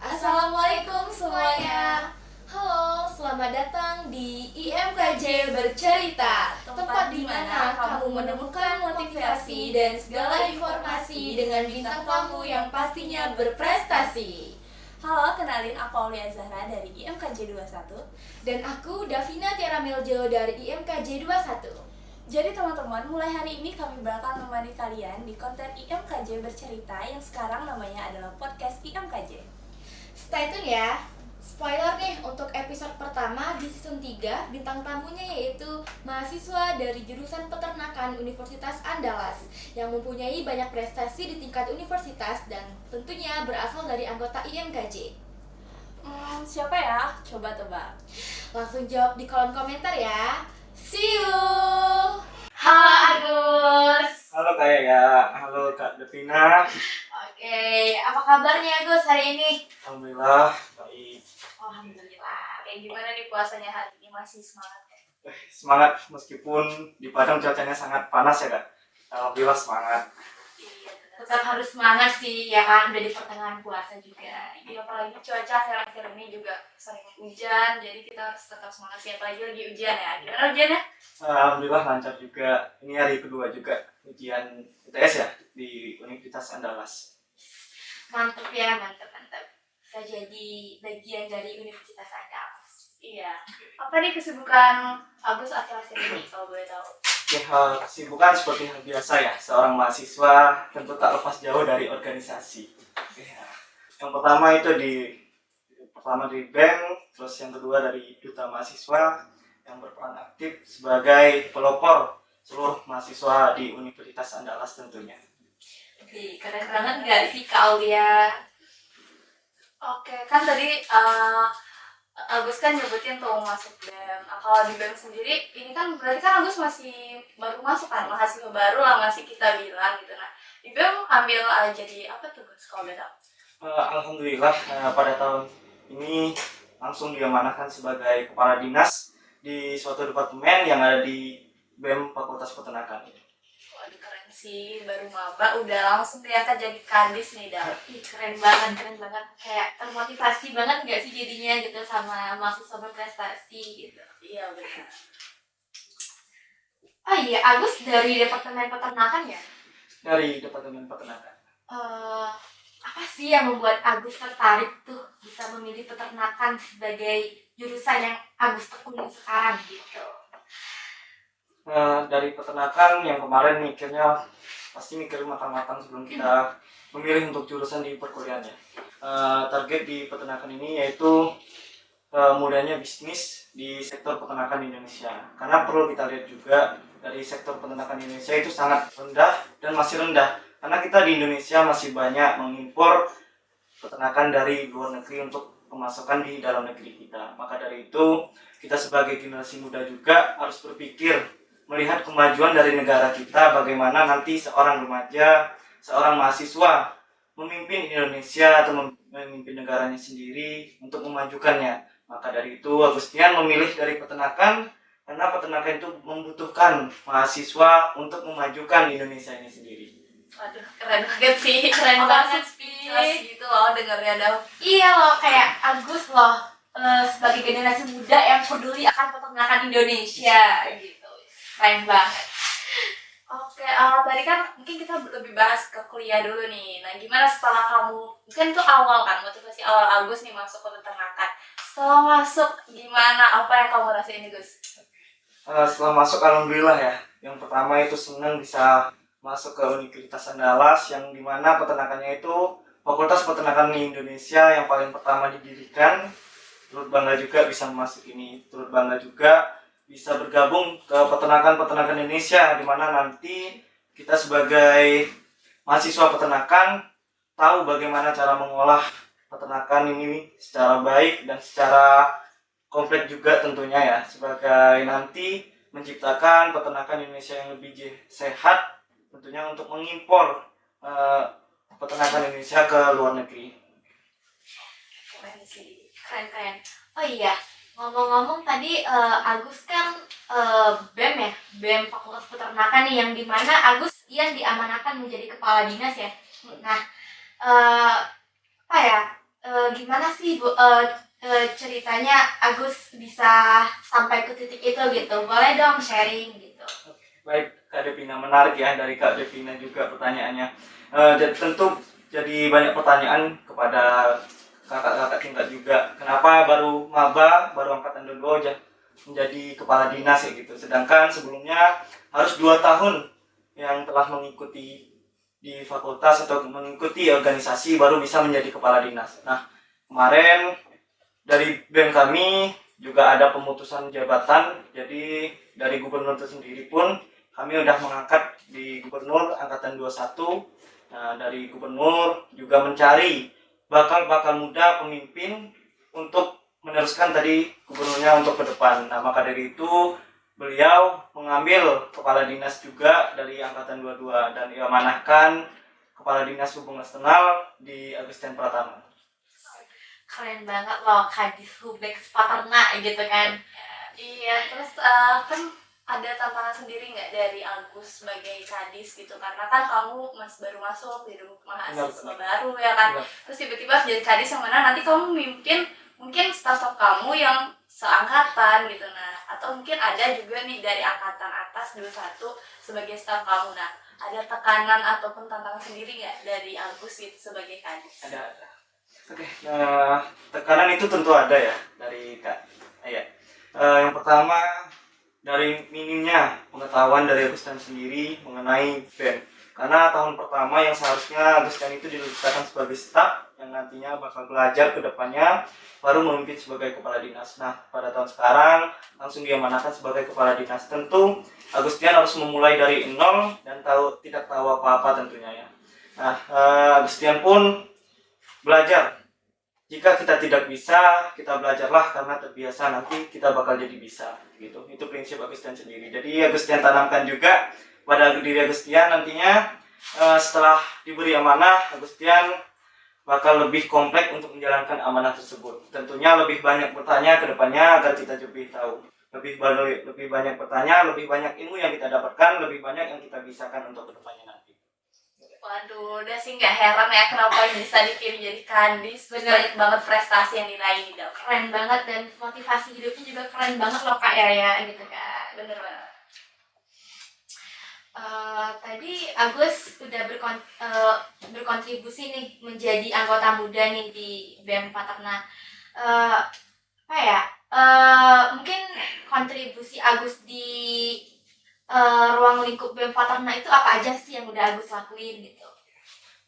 Assalamualaikum semuanya. Halo, selamat datang di IMKJ Bercerita, tempat di mana kamu menemukan motivasi dan segala informasi dengan bintang tamu yang pastinya berprestasi. Halo, kenalin aku Aulia Zahra dari IMKJ 21. Dan aku Davina Tiara Meljo dari IMKJ 21. Jadi teman-teman, mulai hari ini kami bakal menemani kalian di konten IMKJ Bercerita yang sekarang namanya adalah Podcast IMKJ. Stay tune ya. Spoiler nih, untuk episode pertama di season 3, bintang tamunya yaitu mahasiswa dari jurusan peternakan Universitas Andalas yang mempunyai banyak prestasi di tingkat universitas dan tentunya berasal dari anggota IMKJ. Siapa ya? Coba tebak. Langsung jawab di kolom komentar ya. See you. Halo Agus. Halo Kak ya, halo Kak Devina. Oke, apa kabarnya Agus hari ini? Alhamdulillah baik. Alhamdulillah. Kayak gimana nih puasanya hari ini, masih semangat ya? Semangat meskipun di Padang cuacanya sangat panas ya Kak. Alhamdulillah semangat. Iya, tetap harus semangat sih ya kan, udah di pertengahan puasa juga. Iya, apalagi cuaca akhir-akhir ini juga sering hujan, jadi kita harus tetap semangat sih, apalagi lagi ujian ya. Gimana ujiannya? Alhamdulillah lancar juga. Ini hari kedua juga ujian UTS ya di Universitas Andalas. Mantep ya, mantep. Bisa jadi bagian dari Universitas Andalas. Iya. Apa nih kesibukan Agus akhir-akhir ini kalau boleh tahu? Ya, kesibukan seperti hal biasa ya, seorang mahasiswa tentu tak lepas jauh dari organisasi. Ya. Yang pertama itu di BEM, terus yang kedua dari Duta Mahasiswa yang berperan aktif sebagai pelopor seluruh mahasiswa di Universitas Andalas tentunya. Oke, keren banget nggak sih Kak Aulia? Oke, kan tadi Agus kan nyebutin tuh masuk BEM. Kalau di BEM sendiri, ini kan berarti kan Agus masih baru masuk kan, mahasiswa baru lah masih kita bilang gitu. Nah, di BEM ambil jadi apa tuh Gus kalau beda? Alhamdulillah pada tahun ini langsung diamanahkan sebagai kepala dinas di suatu departemen yang ada di BEM Fakultas Peternakan. Waduh, keren sih, baru maba udah langsung diangkat jadi kadis nih dah. Ih, keren banget. Kayak termotivasi banget nggak sih jadinya gitu sama mahasiswa berprestasi gitu. Iya benar. Oh iya, Agus dari Departemen Peternakan ya? Dari Departemen Peternakan. Apa sih yang membuat Agus tertarik tuh bisa memilih peternakan sebagai jurusan yang Agus tekuni sekarang gitu? Dari peternakan yang kemarin mikirnya pasti mikir matang-matang sebelum kita memilih untuk jurusan di perkuliahan ya. Target di peternakan ini yaitu mudahnya bisnis di sektor peternakan di Indonesia. Karena perlu kita lihat juga dari sektor peternakan Indonesia itu sangat rendah dan masih rendah. Karena kita di Indonesia masih banyak mengimpor peternakan dari luar negeri untuk pemasukan di dalam negeri kita. Maka dari itu kita sebagai generasi muda juga harus berpikir melihat kemajuan dari negara kita, bagaimana nanti seorang remaja, seorang mahasiswa memimpin Indonesia atau memimpin negaranya sendiri untuk memajukannya. Maka dari itu Agustian memilih dari peternakan karena peternakan itu membutuhkan mahasiswa untuk memajukan Indonesia ini sendiri. Waduh, keren banget sih. Keren banget Jelas sih. gitu loh dengernya dah. Iya loh, kayak Agus loh sebagai generasi muda yang peduli akan peternakan Indonesia gitu. Keren banget. Oke, tadi kan mungkin kita lebih bahas ke kuliah dulu nih. Nah, gimana setelah kamu, mungkin itu awal kan, motivasi awal Agus nih masuk ke peternakan. Setelah masuk, gimana, apa yang kamu rasain nih Gus? Setelah masuk alhamdulillah ya. Yang pertama itu senang bisa masuk ke Universitas Andalas yang dimana peternakannya itu Fakultas Peternakan di Indonesia yang paling pertama didirikan. Turut bangga juga bisa masuk ini. Turut bangga juga bisa bergabung ke peternakan Indonesia di mana nanti kita sebagai mahasiswa peternakan tahu bagaimana cara mengolah peternakan ini secara baik dan secara komplek juga tentunya ya, sebagai nanti menciptakan peternakan Indonesia yang lebih sehat, tentunya untuk mengimpor peternakan Indonesia ke luar negeri. Keren sih. Keren. Oh iya, ngomong-ngomong tadi Agus kan BEM ya, BEM Fakultas Peternakan nih, yang dimana Agus yang diamanahkan menjadi kepala dinas ya. Nah, apa ya, gimana sih ceritanya Agus bisa sampai ke titik itu gitu? Boleh dong sharing gitu. Baik, Kak Devina, menarik ya dari Kak Devina juga pertanyaannya. Tentu jadi banyak pertanyaan kepada kakak-kakak tingkat juga. Kenapa baru maba, baru angkatan 22 aja menjadi kepala dinas ya gitu. Sedangkan sebelumnya harus 2 tahun yang telah mengikuti di fakultas atau mengikuti organisasi baru bisa menjadi kepala dinas. Nah, kemarin dari BEM kami juga ada pemutusan jabatan. Jadi dari gubernur itu sendiri pun kami udah mengangkat di gubernur angkatan 21. Nah, dari gubernur juga mencari bakal muda pemimpin untuk meneruskan tadi gubernurnya untuk ke depan. Nah, maka dari itu beliau mengambil kepala dinas juga dari angkatan 22 dan diamanahkan kepala dinas hubungan eksternal di Agustian Pratama. Keren banget loh, Kadis Hubeks Paternak gitu kan. Iya, terus kan ada tantangan sendiri nggak dari Agus sebagai kadis gitu, karena kan kamu baru masuk di mahasiswa baru ya kan. Terus tiba-tiba harus jadi kadis yang mana nanti kamu mimpin mungkin staf-staf kamu yang seangkatan gitu. Nah, atau mungkin ada juga nih dari angkatan atas 21 sebagai staf kamu. Nah, ada tekanan ataupun tantangan sendiri nggak dari Agus gitu sebagai kadis? Ada. Oke, tekanan itu tentu ada ya dari Kak. Yang pertama, dari minimnya pengetahuan dari Agustian sendiri mengenai BEM. Karena tahun pertama yang seharusnya Agustian itu diletakkan sebagai staf yang nantinya bakal belajar ke depannya baru memimpin sebagai kepala dinas. Nah, pada tahun sekarang langsung diamanahkan sebagai kepala dinas. Tentu Agustian harus memulai dari nol dan tidak tahu apa-apa tentunya ya. Nah, Agustian pun belajar. Jika kita tidak bisa, kita belajarlah karena terbiasa, nanti kita bakal jadi bisa gitu. Itu prinsip Agustian sendiri. Jadi Agustian tanamkan juga pada diri Agustian nantinya setelah diberi amanah, Agustian bakal lebih kompleks untuk menjalankan amanah tersebut. Tentunya lebih banyak bertanya ke depannya agar kita lebih tahu. Lebih banyak bertanya, lebih banyak ilmu yang kita dapatkan, lebih banyak yang kita bisakan untuk ke depannya nanti. Waduh, udah sih nggak heran ya kenapa bisa dipilih jadi kadis. Banyak banget prestasi yang diraih di dalam. Keren banget, dan motivasi hidupnya juga keren banget loh Kak ya gitu kan. Bener banget. Tadi Agus udah berkontribusi nih menjadi anggota muda nih di BEM Paternak. Mungkin kontribusi Agus di ruang lingkup BEM Paternak itu apa aja sih yang udah Agus lakuin gitu?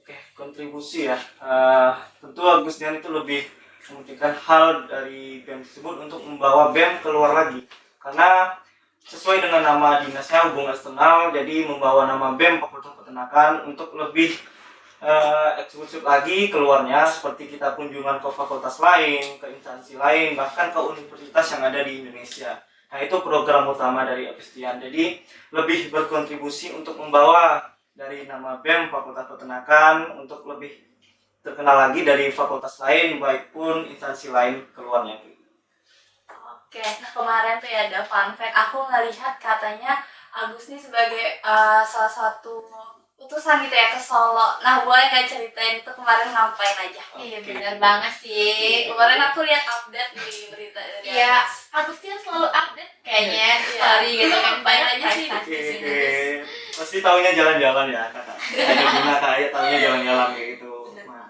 Oke, kontribusi ya. Tentu Agustian itu lebih memberikan hal dari BEM tersebut untuk membawa BEM keluar lagi. Karena sesuai dengan nama dinasnya hubungan eksternal, jadi membawa nama BEM Fakultas Peternakan untuk lebih eksklusif lagi keluarnya, seperti kita kunjungan ke fakultas lain, ke instansi lain, bahkan ke universitas yang ada di Indonesia. Nah, itu program utama dari Agustian. Jadi lebih berkontribusi untuk membawa dari nama BEM Fakultas Peternakan untuk lebih terkenal lagi dari fakultas lain, baik pun instansi lain keluarnya. Oke, nah kemarin tuh ya ada fun fact, aku ngelihat katanya Agus nih sebagai salah satu utusan gitu ya ke Solo. Nah, boleh nggak ceritain itu kemarin ngapain aja? Iya benar banget sih. Kemarin aku lihat update di berita dari Iya, Agustian selalu update kayaknya story gitu kan. Ngapain aja sih Prestasi. di sini? Pasti taunya jalan-jalan ya kakak. Kayak taunya jalan-jalan kayak gitu. Nah,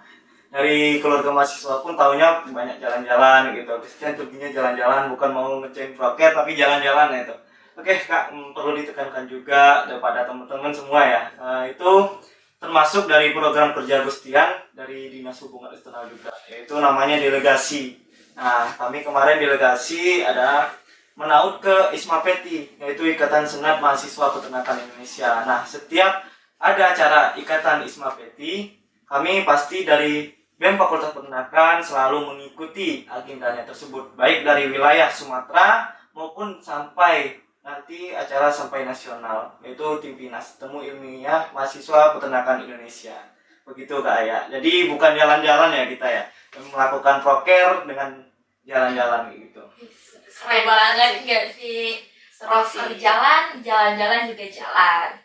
dari keluarga mahasiswa pun taunya banyak jalan-jalan gitu. Agustian perginya jalan-jalan, bukan mau ngecain roket tapi jalan-jalan ya itu. Oke Kak, perlu ditekankan juga kepada teman-teman semua ya. Itu termasuk dari program kerja Agustian dari Dinas Hubungan Eksternal juga, yaitu namanya delegasi. Nah, kami kemarin delegasi ada menaut ke ISMAPETI, yaitu Ikatan Senat Mahasiswa Peternakan Indonesia. Nah, setiap ada acara Ikatan ISMAPETI, kami pasti dari BEM Fakultas Peternakan selalu mengikuti agendanya tersebut, baik dari wilayah Sumatera maupun sampai nanti acara sampai nasional, yaitu Timpinas, Temu Ilmiah Mahasiswa Peternakan Indonesia. Begitu Kak Aya. Jadi bukan jalan-jalan ya kita ya, melakukan proker dengan jalan-jalan gitu. Keren banget nggak sih? Proker jalan, jalan-jalan juga jalan.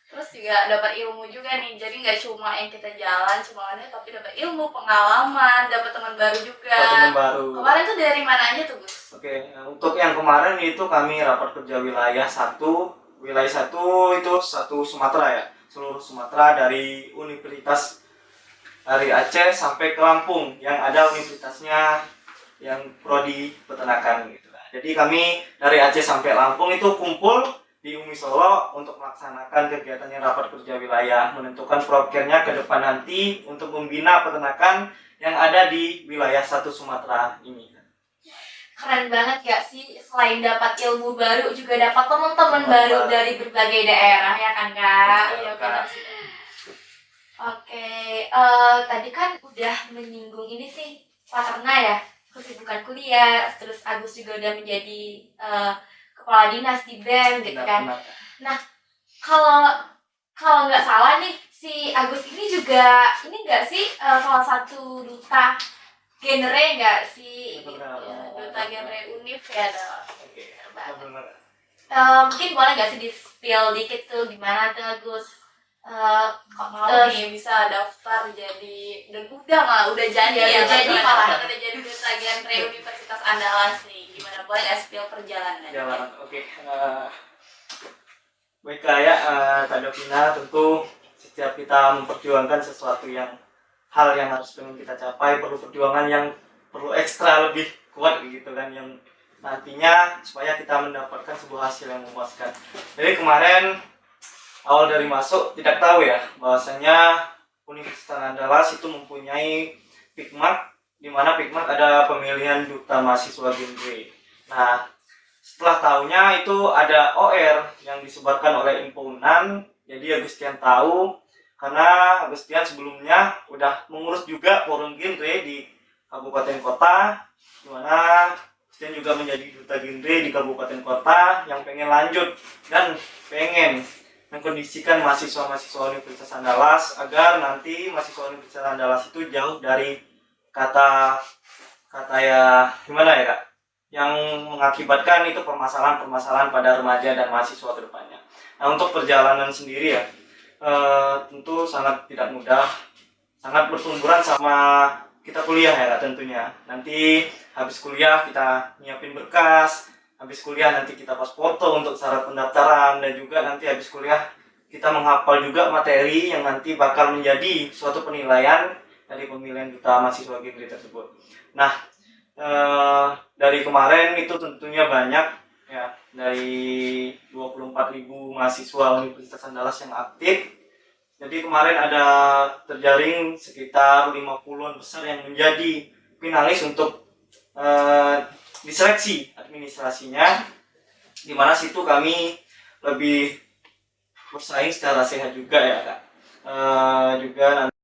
Terus juga dapat ilmu juga nih, jadi nggak cuma yang kita jalan cuma ada, tapi dapat ilmu, pengalaman, dapat teman baru juga. Teman baru. Kemarin tuh dari mana aja tuh Gus? Oke, untuk yang kemarin itu kami rapat kerja wilayah 1 itu satu Sumatera ya, seluruh Sumatera dari universitas dari Aceh sampai ke Lampung yang ada universitasnya yang prodi peternakan gitu. Jadi kami dari Aceh sampai Lampung itu kumpul di Umi Solo untuk melaksanakan kegiatannya rapat kerja wilayah, menentukan prokernya ke depan nanti untuk membina peternakan yang ada di wilayah 1 Sumatera ini. Keren banget gak sih? Selain dapat ilmu baru juga dapat teman-teman baru dari berbagai daerah ya kan Kak? Iya benar sih. Oke, tadi kan udah menyinggung ini sih Paterna ya, kesibukan kuliah, terus Agus juga udah menjadi kepala dinas di BEM gitu kan. Nah, kalau nggak salah nih si Agus ini juga ini nggak sih salah satu duta genre nggak sih? Duta genre univ ya dong. Oke, Benar. Mungkin boleh nggak sih di spill dikit tuh gimana tuh Agus? Kok mau nih bisa daftar jadi dan udah jadi Iya, ya, udah jadi malah. udah jadi duta genre Universitas Andalas nih. Gimana, boleh nggak spill perjalanan? Jalanan. Oke. Baik Kak ya, Kak Davina, tentu setiap kita memperjuangkan sesuatu hal yang harus pengen kita capai, perlu perjuangan yang perlu ekstra lebih kuat gitu kan, yang nantinya supaya kita mendapatkan sebuah hasil yang memuaskan. Jadi kemarin awal dari masuk tidak tahu ya bahwasanya Universitas Andalas itu mempunyai Pikmat, di mana Pikmat ada pemilihan duta mahasiswa genre. Nah, setelah tahunya itu ada OR yang disebarkan oleh Impunan, jadi Agustian tahu karena Agustian sebelumnya udah mengurus juga forum genre di kabupaten kota, di mana Agustian juga menjadi duta genre di kabupaten kota yang pengen lanjut dan pengen mengkondisikan mahasiswa-mahasiswa Universitas Andalas agar nanti mahasiswa Universitas Andalas itu jauh dari kata ya gimana ya Kak, yang mengakibatkan itu permasalahan-permasalahan pada remaja dan mahasiswa ke depannya. Nah, untuk perjalanan sendiri ya tentu sangat tidak mudah, sangat bertumburan sama kita kuliah ya Kak tentunya. Nanti habis kuliah kita nyiapin berkas, habis kuliah nanti kita pas foto untuk syarat pendaftaran, dan juga nanti habis kuliah kita menghafal juga materi yang nanti bakal menjadi suatu penilaian dari pemilihan duta mahasiswa genre tersebut. Nah, dari kemarin itu tentunya banyak ya, dari 24.000 mahasiswa Universitas Andalas yang aktif. Jadi kemarin ada terjaring sekitar 50-an besar yang menjadi finalis untuk diseleksi administrasinya, di mana situ kami lebih bersaing secara sehat juga ya Kak. Juga nanti